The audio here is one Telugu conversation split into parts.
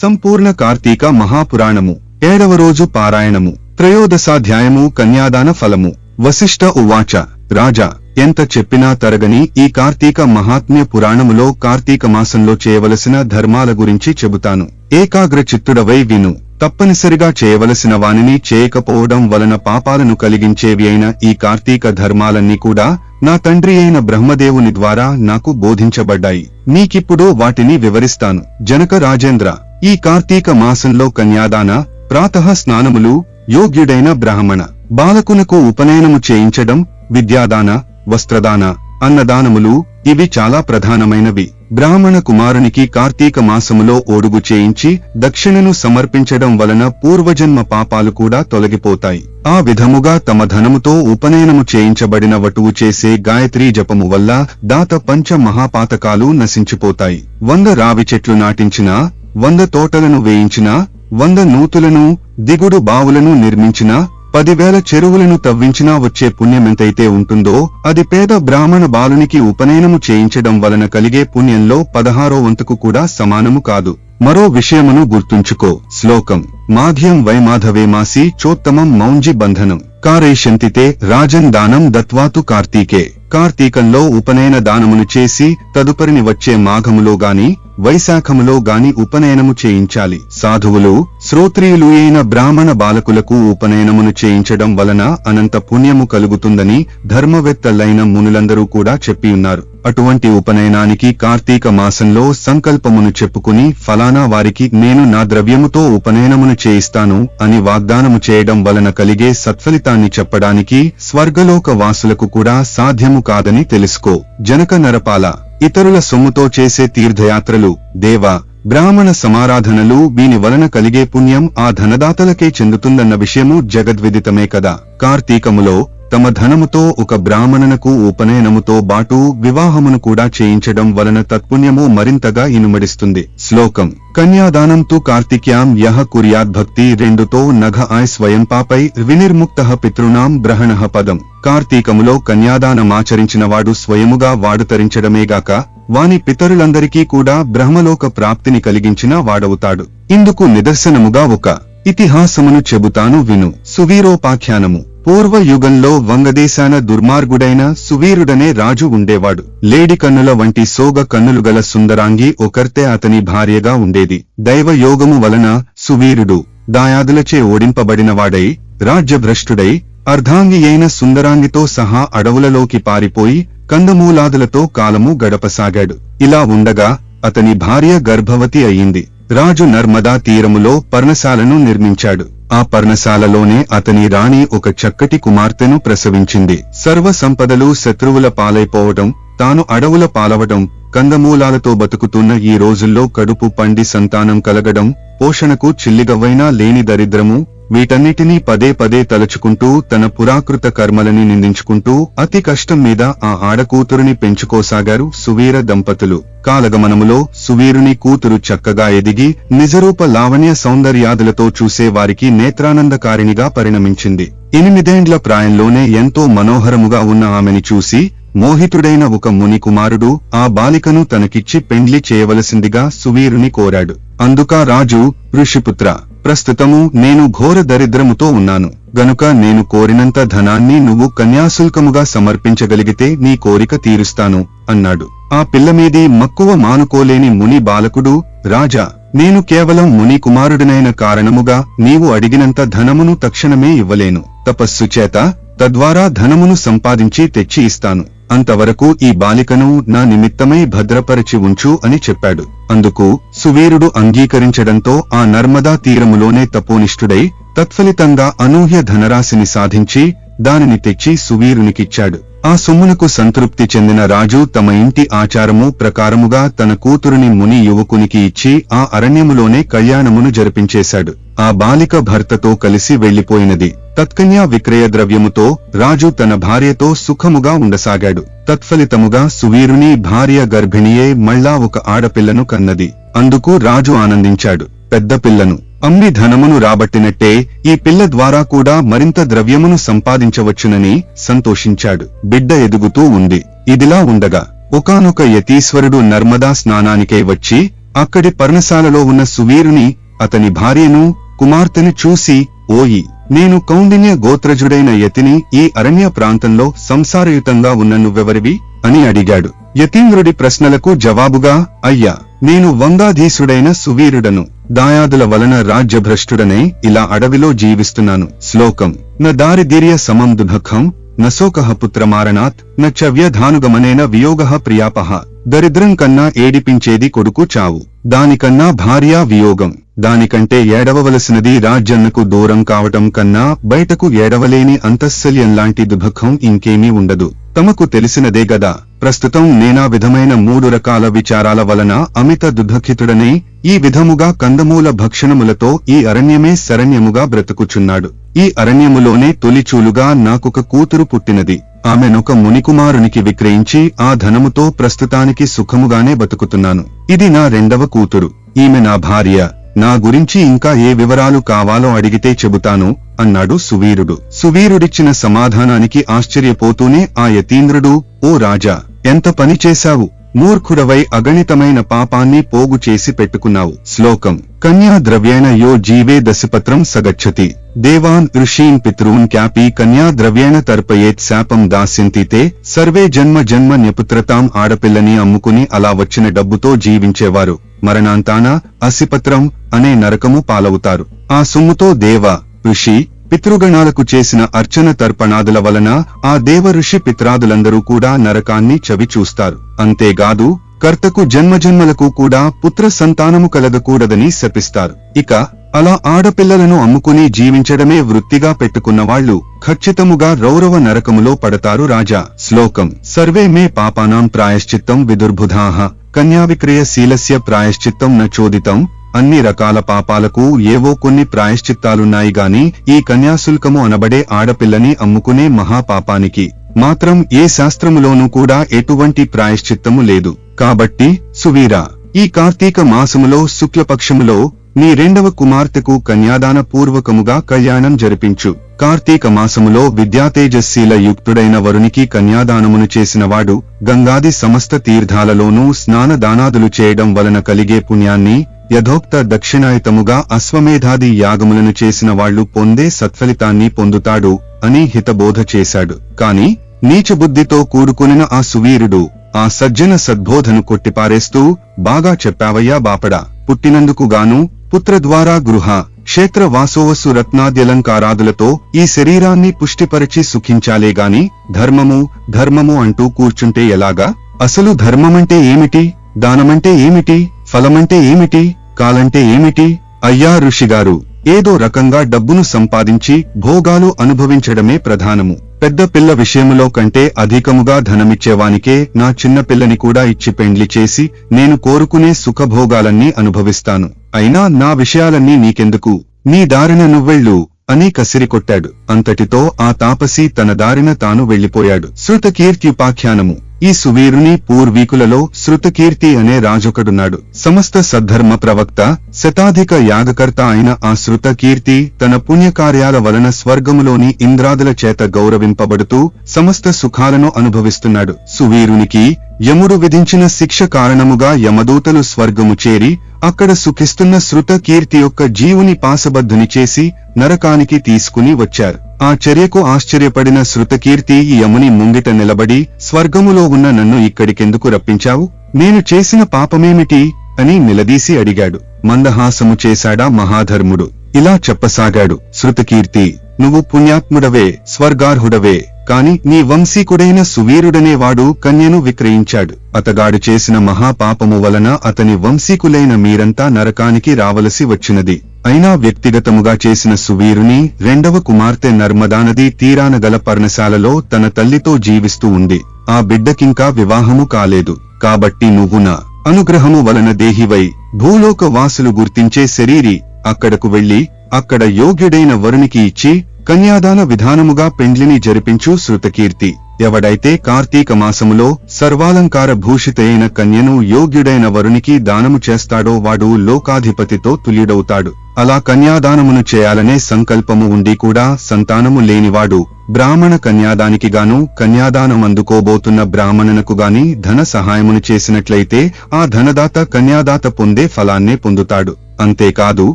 సంపూర్ణ కార్తీక మహాపురాణము 7వ రోజు పారాయణము త్రయోదశాధ్యాయము కన్యాదాన ఫలము వశిష్ఠ ఉవాచ రాజా ఎంత చెప్పినా తరగని ఈ కార్తీక మహాత్మ్య పురాణములో కార్తీక మాసంలో చేయవలసిన ధర్మాల గురించి చెబుతాను. ఏకాగ్ర చిత్తుడవై విను. తప్పనిసరిగా చేయవలసిన వానిని చేయకపోవడం వలన పాపాలను కలిగించేవి అయిన ఈ కార్తీక ధర్మాలన్నీ కూడా నా తండ్రి అయిన బ్రహ్మదేవుని ద్వారా నాకు బోధించబడ్డాయి. నీకిప్పుడు వాటిని వివరిస్తాను. జనక రాజేంద్ర, ఈ కార్తీక మాసంలో కన్యాదాన, ప్రాతః స్నానములు, యోగ్యుడైన బ్రాహ్మణ బాలకునకు ఉపనయనము చేయించడం, విద్యాదాన, వస్త్రదాన, అన్నదానములు ఇవి చాలా ప్రధానమైనవి. బ్రాహ్మణ కుమారునికి కార్తీక మాసములో ఓడుగు చేయించి దక్షిణను సమర్పించడం వలన పూర్వజన్మ పాపాలు కూడా తొలగిపోతాయి. ఆ విధముగా తమ ధనముతో ఉపనయనము చేయించబడిన వటువు చేసే గాయత్రీ జపము వల్ల దాత పంచ మహాపాతకాలు నశించిపోతాయి. 100 రావి చెట్లు నాటించినా, 100 తోటలను వేయించినా, 100 నూతులను, దిగుడు బావులను నిర్మించినా, 10,000 చెరువులను తవ్వించినా వచ్చే పుణ్యమెంతైతే ఉంటుందో అది పేద బ్రాహ్మణ బాలునికి ఉపనయనము చేయించడం వలన కలిగే పుణ్యంలో 16వ వంతుకు కూడా సమానము కాదు. మరో విషయమును గుర్తుంచుకో. శ్లోకం మాధ్యం వై మాధవే మాసి చోత్తమం మౌంజి బంధనం కారేషంతితే రాజన్ దానం దత్వాతు కార్తీకే. కార్తీకంలో ఉపనయన దానమును చేసి తదుపరిని వచ్చే మాఘములో గాని వైశాఖములో గాని ఉపనయనము చేయించాలి. సాధువులు, శ్రోత్రియులు అయిన బ్రాహ్మణ బాలకులకు ఉపనయనమును చేయించడం వలన అనంత పుణ్యము కలుగుతుందని ధర్మవేత్తలైన మునులందరూ కూడా చెప్పియున్నారు. అటువంటి ఉపనయనానికి కార్తీక మాసంలో సంకల్పమును చెప్పుకుని ఫలానా వారికి నేను నా ద్రవ్యముతో ఉపనయనమును చేయిస్తాను అని వాగ్దానము చేయడం వలన కలిగే సత్ఫలితాన్ని చెప్పడానికి స్వర్గలోక వాసులకు కూడా సాధ్యము కాదని తెలుసుకో. జనక నరపాల, ఇతరుల సొమ్ముతో చేసే తీర్థయాత్రలు, దేవ బ్రాహ్మణ సమారాధనలు వీని వలన కలిగే పుణ్యం ఆ ధనదాతలకే చెందుతుందన్న విషయము జగద్విదితమే కదా. కార్తీకములో తమ ధనముతో ఒక బ్రాహ్మణునకు ఉపనయనముతో బాటు వివాహమును కూడా చేయించడం వలన తత్పుణ్యము మరింతగా ఇనుమడిస్తుంది. శ్లోకం కన్యాదానం తు కార్తిక్యాం యహ కుర్యాద్భక్తి 2తో నఘ ఆయ స్వయం పాపై వినిర్ముక్తః పితృణాం గ్రహణః పదం. కార్తీకములో కన్యాదానమాచరించినవాడు స్వయముగా వాడు తరించడమేగాక వాని పితరులందరికీ కూడా బ్రహ్మలోక ప్రాప్తిని కలిగించిన వాడవుతాడు. ఇందుకు నిదర్శనముగా ఒక ఇతిహాసమును చెబుతాను విను. సువీరోపాఖ్యానము. పూర్వ యుగంలో వంగదేశాన దుర్మార్గుడైన సువీరుడనే రాజు ఉండేవాడు. లేడి కన్నుల వంటి సోగ కన్నులు గల సుందరాంగి ఒకర్తే అతని భార్యగా ఉండేది. దైవ యోగము వలన సువీరుడు దాయాదులచే ఓడింపబడినవాడై రాజ్యభ్రష్టుడై అర్ధాంగి అయిన సుందరాంగితో సహా అడవులలోకి పారిపోయి కందమూలాదులతో కాలము గడపసాగాడు. ఇలా ఉండగా అతని భార్య గర్భవతి అయింది. రాజు నర్మదా తీరములో పర్ణశాలను నిర్మించాడు. ఆ పర్ణశాలలోనే అతని రాణి ఒక చక్కటి కుమార్తెను ప్రసవించింది. సర్వ సంపదలు శత్రువుల పాలైపోవడం, తాను అడవుల పాలవడం, కందమూలాలతో బతుకుతున్న ఈ రోజుల్లో కడుపు పండి సంతానం కలగడం, పోషణకు చిల్లిగవ్వైనా లేని దరిద్రము, వీటన్నిటినీ పదే పదే తలుచుకుంటూ తన పురాకృత కర్మలని నిందించుకుంటూ అతి కష్టం మీద ఆ ఆడకూతురుని పెంచుకోసాగారు సువీర దంపతులు. కాలగమనములో సువీరుని కూతురు చక్కగా ఎదిగి నిజరూప లావణ్య సౌందర్యాదులతో చూసే వారికి నేత్రానందకారిణిగా పరిణమించింది. 8 ప్రాయంలోనే ఎంతో మనోహరముగా ఉన్న ఆమెని చూసి మోహితుడైన ఒక ముని కుమారుడు ఆ బాలికను తనకిచ్చి పెండ్లి చేయవలసిందిగా సువీరుని కోరాడు. అందుకా రాజు, ఋషిపుత్ర, ప్రస్తుతము నేను ఘోర దరిద్రముతో ఉన్నాను గనుక నేను కోరినంత ధనాన్ని నువ్వు కన్యాశుల్కముగా సమర్పించగలిగితే నీ కోరిక తీరుస్తాను అన్నాడు. ఆ పిల్లమీది మక్కువ మానుకోలేని ముని బాలకుడు, రాజా, నేను కేవలం ముని కుమారుడినైన కారణముగా నీవు అడిగినంత ధనమును తక్షణమే ఇవ్వలేను. తపస్సు చేత తద్వారా ధనమును సంపాదించి తెచ్చి ఇస్తాను. అంతవరకు ఈ బాలికను నా నిమిత్తమై భద్రపరచి ఉంచు అని చెప్పాడు. అందుకు సువీరుడు అంగీకరించడంతో ఆ నర్మదా తీరములోనే తపోనిష్ఠుడై తత్ఫలితంగా అనూహ్య ధనరాశిని సాధించి దానిని తెచ్చి సువీరునికిచ్చాడు. ఆ సొమ్మునకు సంతృప్తి చెందిన రాజు తమ ఇంటి ఆచారము ప్రకారముగా తన కూతురుని ముని యువకునికి ఇచ్చి ఆ అరణ్యములోనే కళ్యాణమును జరిపించేశాడు. ఆ బాలిక భర్తతో కలిసి వెళ్లిపోయినది. తత్కన్యా విక్రయ ద్రవ్యముతో రాజు తన భార్యతో సుఖముగా ఉండసాగాడు. తత్ఫలితముగా సువీరుని భార్య గర్భిణియే మళ్ళా ఒక ఆడపిల్లను కన్నది. అందుకు రాజు ఆనందించాడు. పెద్ద పిల్లను అమ్మి ధనమును రాబట్టినట్టే ఈ పిల్ల ద్వారా కూడా మరింత ద్రవ్యమును సంపాదించవచ్చునని సంతోషించాడు. బిడ్డ ఎదుగుతూ ఉంది. ఇదిలా ఉండగా ఒకానొక యతీశ్వరుడు నర్మదా స్నానానికై వచ్చి అక్కడి పర్ణశాలలో ఉన్న సువీరుని, అతని భార్యను, కుమార్తెను చూసి, ఓయి, నేను కౌండిన్య గోత్రజుడైన యతిని, ఈ అరణ్య ప్రాంతంలో సంసారయుతంగా ఉన్న నువ్వెవరివి అని అడిగాడు. యతీంద్రుడి ప్రశ్నలకు జవాబుగా, అయ్యా, నేను వంగాధీసుడైన సువీరుడను. దాయాదుల వలన రాజ్యభ్రష్టుడనై ఇలా అడవిలో జీవిస్తున్నాను. శ్లోకం. న దారిద్ర్య సమం దుఃఖం నశోకః పుత్రమారణాత్ న చ వ్యధానుగమనేన వియోగః ప్రియాపః. దరిద్రం కన్నా ఏడిపించేది కొడుకు చావు, దానికన్నా భార్యా వియోగం, దానికంటే ఏడవవలసినది రాజ్యన్నకు దూరం కావటం కన్నా బయటకు ఏడవలేని అంతఃశల్యంలాంటి దుఃఖం ఇంకేమీ ఉండదు. తమకు తెలిసినదే గదా. ప్రస్తుతం నేనా విధమైన 3 రకాల విచారాల వలన అమిత దుఃఖితుడనై ఈ విధముగా కందమూల భక్షణములతో ఈ అరణ్యమే శరణ్యముగా బ్రతుకుచున్నాడు. ఈ అరణ్యములోనే తొలిచూలుగా నాకొక కూతురు పుట్టినది. ఆమెనొక మునికుమారునికి విక్రయించి ఆ ధనముతో ప్రస్తుతానికి సుఖముగానే బతుకుతున్నాను. ఇది నా 2వ కూతురు. ఈమె నా భార్య. నా గురించి ఇంకా ఏ వివరాలు కావాలో అడిగితే చెబుతాను అన్నాడు సువీరుడు. సువీరుడిచ్చిన సమాధానానికి ఆశ్చర్యపోతూనే ఆ యతీంద్రుడు, ఓ రాజా, ఎంత పని చేశావు! మూర్ఖుడవై అగణితమైన పాపాన్ని పోగు చేసి పెట్టుకున్నావు. శ్లోకం. కన్యా ద్రవ్యేణ యో జీవే దశపత్రం సగచ్చతి దేవాన్ ఋషీన్ పితॄన్ క్యాపి కన్యా ద్రవ్యేణ తర్పయేత్ శాపం దాస్యంతితే సర్వే జన్మ జన్మ న్యపుత్రతాం. ఆడపిల్లని అమ్ముకుని అలా వచ్చిన డబ్బుతో జీవించేవారు మరణాంతాన అసిపత్రం అనే నరకము పాలవుతారు. ఆ సొమ్ముతో దేవ, ఋషి, పితృగణాలకు చేసిన అర్చన తర్పణాదుల వలన ఆ దేవ ఋషి పిత్రాదులందరూ కూడా నరకాన్ని చవి చూస్తారు. అంతేగాదు, కర్తకు జన్మజన్మలకు కూడా పుత్ర సంతానము కలగకూడదని శపిస్తారు. ఇక అలా ఆడపిల్లలను అమ్ముకుని జీవించడమే వృత్తిగా పెట్టుకున్నవాళ్లు ఖచ్చితముగా రౌరవ నరకములో పడతారు రాజా. శ్లోకం. సర్వే మే పాపానాం ప్రాయశ్చిత్తం విదుర్బుధాః కన్యావిక్రయ శీలస్య ప్రాయశ్చిత్తం న చోదితం. అన్ని రకాల పాపాలకు ఏవో కొన్ని ప్రాయశ్చిత్తాలున్నాయి గాని ఈ కన్యాశుల్కము అనబడే ఆడపిల్లని అమ్ముకునే మహాపాపానికి మాత్రం ఏ శాస్త్రములోనూ కూడా ఎటువంటి ప్రాయశ్చిత్తము లేదు. కాబట్టి సువీరా, ఈ కార్తీక మాసములో శుక్లపక్షములో నీ 2వ కుమార్తెకు కన్యాదాన పూర్వకముగా కళ్యాణం జరిపించు. కార్తీక మాసములో విద్యాతేజశీల యుక్తుడైన వరునికి కన్యాదానమును చేసినవాడు గంగాది సమస్త తీర్థాలలోనూ స్నానదానాదులు చేయడం వలన కలిగే పుణ్యాన్ని యథోక్త దక్షిణాయుతముగా అశ్వమేధాది యాగములను చేసిన వాళ్లు పొందే సత్ఫలితాన్ని పొందుతాడు అని హితబోధ చేశాడు. కాని నీచబుద్ధితో కూడుకునిన ఆ సువీరుడు ఆ సజ్జన సద్బోధను కొట్టిపారేస్తూ, బాగా చెప్పావయ్యా బాపడా, పుట్టినందుకు గాను పుత్రద్వారా గృహ క్షేత్ర వాసోవస్సు రత్నాద్యలంకారాదులతో ఈ శరీరాన్ని పుష్టిపరిచి సుఖించాలేగాని ధర్మము ధర్మము అంటూ కూర్చుంటే ఎలాగా? అసలు ధర్మమంటే ఏమిటి? దానమంటే ఏమిటి? ఫలమంటే ఏమిటి? కాలంటే ఏమిటి? అయ్యా ఋషిగారు, ఏదో రకంగా డబ్బును సంపాదించి భోగాలు అనుభవించడమే ప్రధానము. పెద్ద పిల్ల విషయములో కంటే అధికముగా ధనమిచ్చేవానికే నా చిన్నపిల్లని కూడా ఇచ్చి పెండ్లి చేసి నేను కోరుకునే సుఖభోగాలన్నీ అనుభవిస్తాను. అయినా నా విషయాలన్నీ నీకెందుకు? నీ దారిన నువ్వెళ్ళు అని కసిరికొట్టాడు. అంతటితో ఆ తాపసి తన దారిన తాను వెళ్లిపోయాడు. శృతకీర్త్యుపాఖ్యానము. ఈ సువీరుని పూర్వీకులలో శృతకీర్తి అనే రాజొకడున్నాడు. సమస్త సద్ధర్మ ప్రవక్త, శతాధిక యాగకర్త అయిన ఆ శృతకీర్తి తన పుణ్యకార్యాల వలన స్వర్గములోని ఇంద్రాదుల చేత గౌరవింపబడుతూ సమస్త సుఖాలను అనుభవిస్తున్నాడు. సువీరునికి యముడు విధించిన శిక్ష కారణముగా యమదూతలు స్వర్గము చేరి అక్కడ సుఖిస్తున్న శృతకీర్తి యొక్క జీవుని పాశబద్ధుని చేసి నరకానికి తీసుకుని వచ్చారు. ఆ చర్యకు ఆశ్చర్యపడిన శృతకీర్తి ఈ యముని ముంగిట నిలబడి, స్వర్గములో ఉన్న నన్ను ఇక్కడికెందుకు రప్పించావు? నేను చేసిన పాపమేమిటి అని నిలదీసి అడిగాడు. మందహాసము చేశాడా మహాధర్ముడు. ఇలా చెప్పసాగాడు. శృతకీర్తి, నువ్వు పుణ్యాత్ముడవే, స్వర్గార్హుడవే. కాని నీ వంశీకుడైన సువీరుడనేవాడు కన్యను విక్రయించాడు. అతగాడు చేసిన మహాపాపము వలన అతని వంశీకులైన మీరంతా నరకానికి రావలసి వచ్చినది. అయినా వ్యక్తిగతముగా చేసిన సువీరుని 2వ కుమార్తె నర్మదానది తీరాన గల పర్ణశాలలో తన తల్లితో జీవిస్తూ ఉంది. ఆ బిడ్డకింకా వివాహము కాలేదు. కాబట్టి నువ్వు నా అనుగ్రహము వలన దేహివై భూలోక వాసులు గుర్తించే శరీరి అక్కడకు వెళ్లి అక్కడ యోగ్యుడైన వరునికి ఇచ్చి కన్యాదాన విధానముగా పెండ్లిని జరిపించు. శృతకీర్తి, ఎవడైతే కార్తీక మాసములో సర్వాలంకార భూషితైన కన్యను యోగ్యుడైన వరునికి దానము చేస్తాడో వాడు లోకాధిపతితో తుల్యుడవుతాడు. అలా కన్యాదానమును చేయాలనే సంకల్పము ఉండి కూడా సంతానము లేనివాడు బ్రాహ్మణ కన్యాదానికి గాను కన్యాదానం అందుకోబోతున్న బ్రాహ్మణునకు గాని ధన సహాయమును చేసినట్లయితే ఆ ధనదాత కన్యాదాత పొందే ఫలాన్నే పొందుతాడు. అంతేకాదు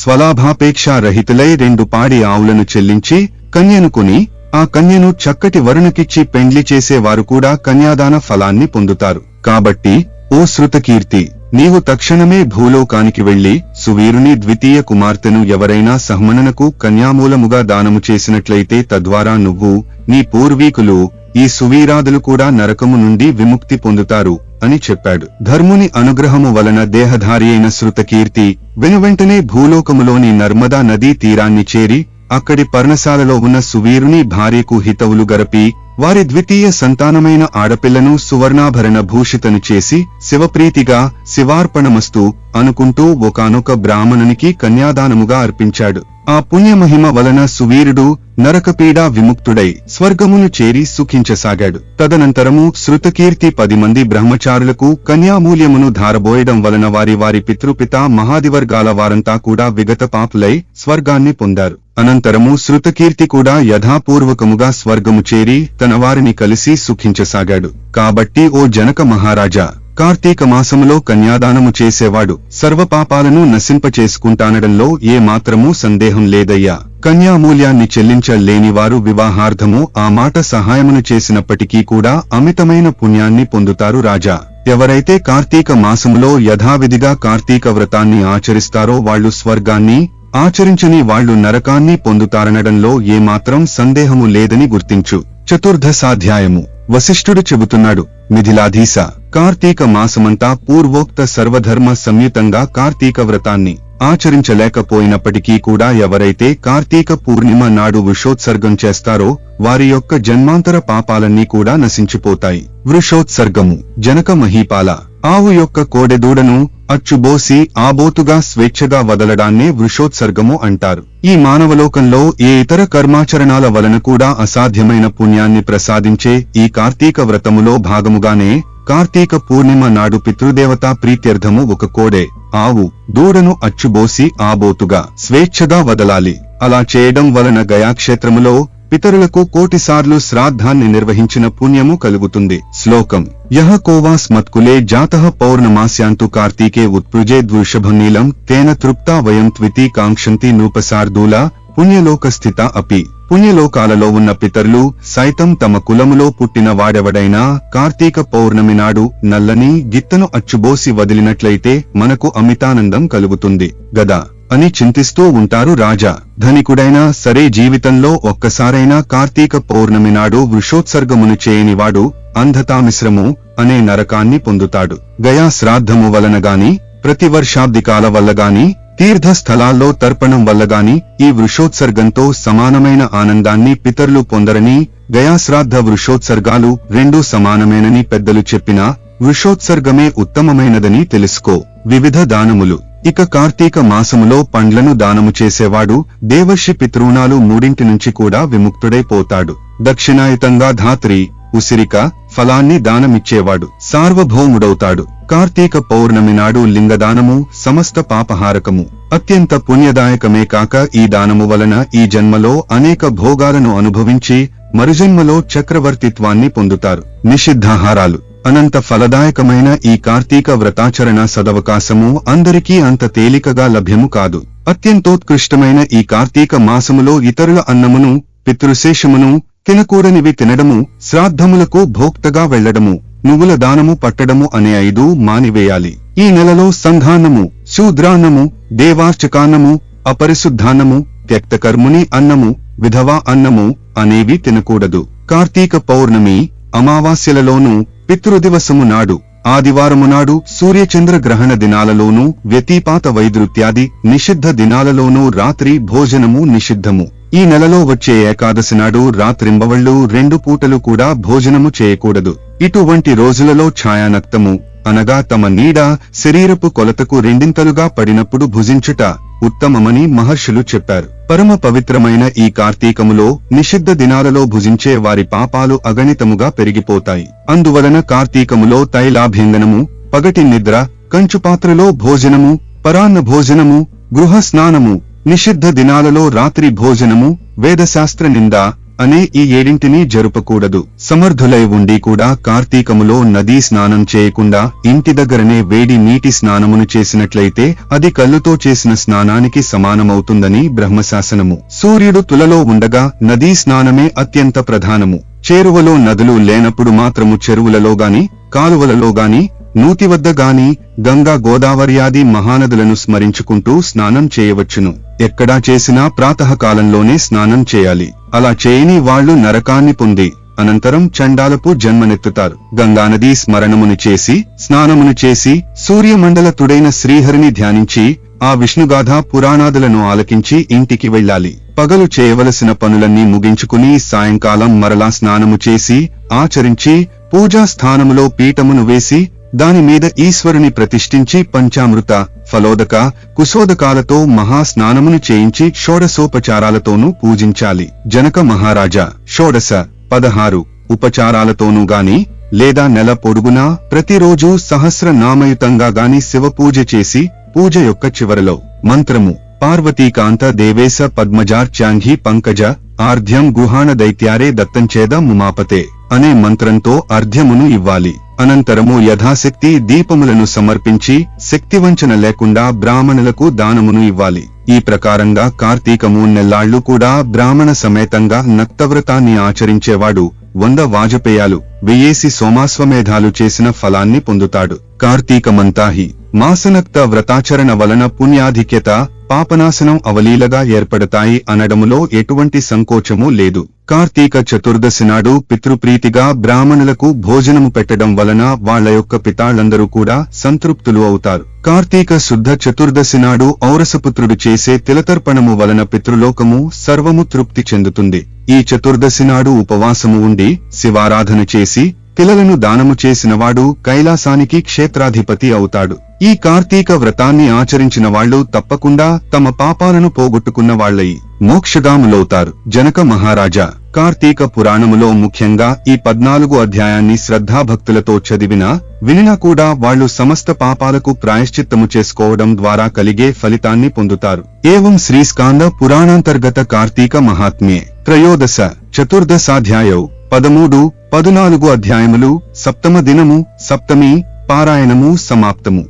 స్వలాభాపేక్ష రహితులై 2 పాడి ఆవులను చెల్లించి కన్యను కొని ఆ కన్యను చక్కటి వరుణకిచ్చి పెండ్లి చేసేవారు కూడా కన్యాదాన ఫలాన్ని పొందుతారు. కాబట్టి ఓ శృతకీర్తి, నీవు తక్షణమే భూలోకానికి వెళ్లి సువీరుని ద్వితీయ కుమార్తెను ఎవరైనా సహమననకు కన్యామూలముగా దానము చేసినట్లయితే తద్వారా నువ్వు, నీ పూర్వీకులు, ఈ సువీరాదులు కూడా నరకము నుండి విముక్తి పొందుతారు అని చెప్పాడు. ధర్ముని అనుగ్రహము వలన దేహధారి అయిన శృతకీర్తి వెనువెంటనే భూలోకములోని నర్మదా నదీ తీరాన్ని చేరి అక్కడి పర్ణశాలలో ఉన్న సువీరుని భార్యకు హితవులు గరపి వారి ద్వితీయ సంతానమైన ఆడపిల్లను సువర్ణాభరణ భూషితను చేసి శివప్రీతిగా శివార్పణమస్తు అనుకుంటూ ఒకానొక బ్రాహ్మణునికి కన్యాదానముగా అర్పించాడు. ఆ పుణ్యమహిమ వలన సువీరుడు నరకపీడా విముక్తుడై స్వర్గమును చేరి సుఖించసాగాడు. తదనంతరము శృతకీర్తి 10 మంది బ్రహ్మచారులకు కన్యామూల్యమును ధారబోయడం వలన వారి పితృపిత మహాదివర్గాల వారంతా కూడా విగత పాపులై స్వర్గాన్ని పొందారు. అనంతరము శృతకీర్తి కూడా యథాపూర్వకముగా స్వర్గము చేరి తన వారిని కలిసి సుఖించసాగాడు. కాబట్టి ఓ జనక మహారాజా, కార్తీక మాసములో కన్యాదానము చేసేవాడు సర్వపాపాలను నశింపచేసుకుంటానడంలో ఏ మాత్రమూ సందేహం లేదయ్యా. కన్యామూల్యాన్ని చెల్లించలేనివారు వివాహార్థము ఆ మాట సహాయమును చేసినప్పటికీ కూడా అమితమైన పుణ్యాన్ని పొందుతారు రాజా. ఎవరైతే కార్తీక మాసములో యథావిధిగా కార్తీక వ్రతాన్ని ఆచరిస్తారో వాళ్లు స్వర్గాన్ని, ఆచరించని వాళ్లు నరకాన్ని పొందుతారనడంలో ఏమాత్రం సందేహము లేదని గుర్తించు. చతుర్దశాధ్యాయము. వశిష్ఠుడు చెబుతున్నాడు, మిథిలాధీశ, కార్తీక మాసమంతా పూర్వోక్త సర్వధర్మ సంయుతంగా కార్తీక వ్రతాన్ని ఆచరించలేకపోయినప్పటికీ కూడా ఎవరైతే కార్తీక పూర్ణిమ నాడు వృషోత్సర్గం చేస్తారో వారి యొక్క జన్మాంతర పాపాలన్నీ కూడా నశించిపోతాయి. వృషోత్సర్గము. జనక మహీపాల, ఆవు యొక్క కోడెదూడను అచ్చుబోసి ఆబోతుగా స్వేచ్ఛగా వదలడాన్నే వృషోత్సర్గము అంటారు. ఈ మానవలోకంలో ఏ ఇతర కర్మాచరణాల వలన కూడా అసాధ్యమైన పుణ్యాన్ని ప్రసాదించే ఈ కార్తీక వ్రతములో భాగముగానే కార్తీక పూర్ణిమ నాడు పితృదేవతా ప్రీత్యర్థము ఒక కోడె, ఆవు, దూడను అచ్చుబోసి ఆబోతుగా స్వేచ్ఛగా వదలాలి. అలా చేయడం వలన గయాక్షేత్రములో పితరులకు 1,000,000 సార్లు శ్రాద్ధాన్ని నిర్వహించిన పుణ్యము కలుగుతుంది. శ్లోకం. యః కోవాస్ మత్కులే జాతః పౌర్ణమాస్యాంతు కార్తీకే ఉత్పృజేద్వృషభం నీలం తేన తృప్తా వయం త్వితి కాంక్షంతి నూపసార్దూల పుణ్యలోకస్థిత అపి. పుణ్యలోకాలలో ఉన్న పితరులు సైతం తమ కులములో పుట్టిన వాడెవడైనా కార్తీక పౌర్ణమి నాడు నల్లని గిత్తను అచ్చుబోసి వదిలినట్లయితే మనకు అమితానందం కలుగుతుంది గదా అని చింతిస్తూ ఉంటారు రాజా. ధనికుడైనా సరే జీవితంలో ఒక్కసారైనా కార్తీక పౌర్ణమి నాడు వృషోత్సర్గమును చేయనివాడు అంధతామిశ్రము అనే నరకాన్ని పొందుతాడు. గయా శ్రాద్ధము వలన గాని, ప్రతివర్షాబ్దికాల వల్ల గాని, తీర్థ స్థలాల్లో తర్పణం వల్ల గాని ఈ వృషోత్సర్గంతో సమానమైన ఆనందాన్ని పితరులు పొందరని, గయాశ్రాద్ధ వృషోత్సర్గాలు రెండూ సమానమేనని పెద్దలు చెప్పినా వృషోత్సర్గమే ఉత్తమమైనదని తెలుసుకో. వివిధ దానములు. ఇక కార్తీక మాసములో పండ్లను దానము చేసేవాడు దేవర్షి పితృణాలు 3 నుంచి కూడా విముక్తుడైపోతాడు. దక్షిణాయుతంగా ధాత్రి, ఉసిరిక, ఫలాన్ని దానమిచ్చేవాడు సార్వభౌముడవుతాడు. కార్తీక పౌర్ణమి నాడు లింగదానము సమస్త పాపహారకము, అత్యంత పుణ్యదాయకమే కాక ఈ దానము వలన ఈ జన్మలో అనేక భోగాలను అనుభవించి మరుజన్మలో చక్రవర్తిత్వాన్ని పొందుతారు. నిషిద్ధాహారాలు. అనంత ఫలదాయకమైన ఈ కార్తీక వ్రతాచరణ సదవకాశము అందరికీ అంత తేలికగా లభ్యము కాదు. అత్యంతోత్కృష్టమైన ఈ కార్తీక మాసములో ఇతరుల అన్నమును, పితృశేషమును తినకూడనివి తినడము, శ్రాద్ధములకు భోక్తగా వెళ్లడము, నువ్వుల దానము పట్టడము అనే 5 మానివేయాలి. ఈ నెలలో సంధానము, శూద్రాన్నము, దేవార్చకాన్నము, అపరిశుద్ధాన్నము, త్యక్తకర్ముని అన్నము, విధవా అన్నము అనేవి తినకూడదు. కార్తీక పౌర్ణమి, అమావాస్యలలోనూ, పితృదివసము నాడు, ఆదివారము నాడు, సూర్యచంద్ర గ్రహణ దినాలలోనూ, వ్యతిపాత వైద్రుత్యాది నిషిద్ధ దినాలలోనూ రాత్రి భోజనము నిషిద్ధము. ఈ నెలలో వచ్చే ఏకాదశి నాడు రాత్రింబవళ్లు 2 పూటలు కూడా భోజనము చేయకూడదు. ఇటువంటి రోజులలో ఛాయానక్తము అనగా తమ నీడ శరీరపు కొలతకు 2 పడినప్పుడు భుజించుట ఉత్తమమని మహర్షులు చెప్పారు. పరమ పవిత్రమైన ఈ కార్తీకములో నిషిద్ధ దినాలలో భుజించే వారి పాపాలు అగణితముగా పెరిగిపోతాయి. అందువలన కార్తీకములో తైలాభ్యంగనము, పగటి నిద్ర, కంచుపాత్రలో భోజనము, పరాన్న భోజనము, గృహ స్నానము, నిషిద్ధ దినాలలో రాత్రి భోజనము, వేదశాస్త్ర నింద, అనే ఈ ఏడింటిని జరుపకూడదు. సమర్థులై ఉండి కూడా కార్తీకములో నదీ స్నానం చేయకుండా ఇంటి దగ్గరనే వేడి నీటి స్నానమును చేసినట్లయితే అది కల్లుతో చేసిన స్నానానికి సమానమవుతుందని బ్రహ్మశాసనము. సూర్యుడు తులలో ఉండగా నదీ స్నానమే అత్యంత ప్రధానము. చేరువలో నదులు లేనప్పుడు మాత్రము చెరువులలో గాని కాలువలలో గాని నూతి వద్ద గాని గంగా గోదావరియాది మహానదులను స్మరించుకుంటూ స్నానం చేయవచ్చును. ఎక్కడా చేసినా ప్రాతకాలంలోనే స్నానం చేయాలి. అలా చేయని వాళ్లు నరకాన్ని పొంది అనంతరం చండాలపు జన్మనెత్తుతారు. గంగానదీ స్మరణమును చేసి స్నానమును చేసి సూర్యమండలతుడైన శ్రీహరిని ధ్యానించి ఆ విష్ణుగాథ పురాణాదులను ఆలకించి ఇంటికి వెళ్ళాలి. పగలు చేయవలసిన పనులన్నీ ముగించుకుని సాయంకాలం మరలా స్నానము చేసి ఆచరించి పూజా స్థానములో పీఠమును వేసి దానిమీద ఈశ్వరుని ప్రతిష్ఠించి పంచామృత ఫలోదక కుశోదకాలతో మహాస్నానమును చేయించి షోడశోపచారాలతోనూ పూజించాలి. జనక మహారాజా 16 ఉపచారాలతోనూ గాని లేదా నెల పొడుగునా ప్రతిరోజు సహస్రనామయుతంగా గాని శివపూజ చేసి పూజ యొక్క చివరలో మంత్రము పార్వతీకాంత దేవేశ పద్మజార్చాంఘీ పంకజ ఆర్ధ్యం గుహాణ దైత్యారే దత్తంచేద ముమాపతే అనే మంత్రంతో అర్ఘ్యమును ఇవ్వాలి. అనంతరము యథాశక్తి దీపములను సమర్పించి శక్తివంచన లేకుండా బ్రాహ్మణులకు దానమును ఇవ్వాలి. ఈ ప్రకారంగా కార్తీకము నెల్లాళ్లు కూడా బ్రాహ్మణ సమేతంగా నక్తవ్రతాన్ని ఆచరించేవాడు 100 వాజపేయాలు వెయ్యేసి సోమాశ్వమేధాలు చేసిన ఫలాన్ని పొందుతాడు. కార్తీకమంతా హి మాసనక్త వ్రతాచరణ వలన పుణ్యాధిక్యత పాపనాశనం అవలీలగా ఏర్పడతాయి అనడములో ఎటువంటి సంకోచమూ లేదు. కార్తీక చతుర్దశి నాడు పితృప్రీతిగా బ్రాహ్మణులకు భోజనము పెట్టడం వలన వాళ్ల యొక్క పితాళ్లందరూ కూడా సంతృప్తులు అవుతారు. కార్తీక శుద్ధ చతుర్దశి నాడు ఔరసపుత్రుడు చేసే తిలతర్పణము వలన పితృలోకము సర్వము తృప్తి చెందుతుంది. ఈ చతుర్దశి నాడు ఉపవాసము ఉండి శివారాధన చేసి పిల్లలను దానము చేసినవాడు కైలాసానికి క్షేత్రాధిపతి అవుతాడు. ఈ కార్తీక వ్రతాన్ని ఆచరించిన వాళ్లు తప్పకుండా తమ పాపాలను పోగొట్టుకున్న వాళ్లయి మోక్షగాములవుతారు. జనక మహారాజా, కార్తీక పురాణములో ముఖ్యంగా ఈ 14 అధ్యాయాన్ని శ్రద్ధాభక్తులతో చదివినా వినినా కూడా వాళ్లు సమస్త పాపాలకు ప్రాయశ్చిత్తము చేసుకోవడం ద్వారా కలిగే ఫలితాన్ని పొందుతారు. ఏవం శ్రీస్కాంద పురాణాంతర్గత కార్తీక మహాత్మ్యే త్రయోదశ చతుర్దశాధ్యాయౌ 13, 14 అధ్యాయములు సప్తమ దినము సప్తమి పారాయణము సమాప్తము.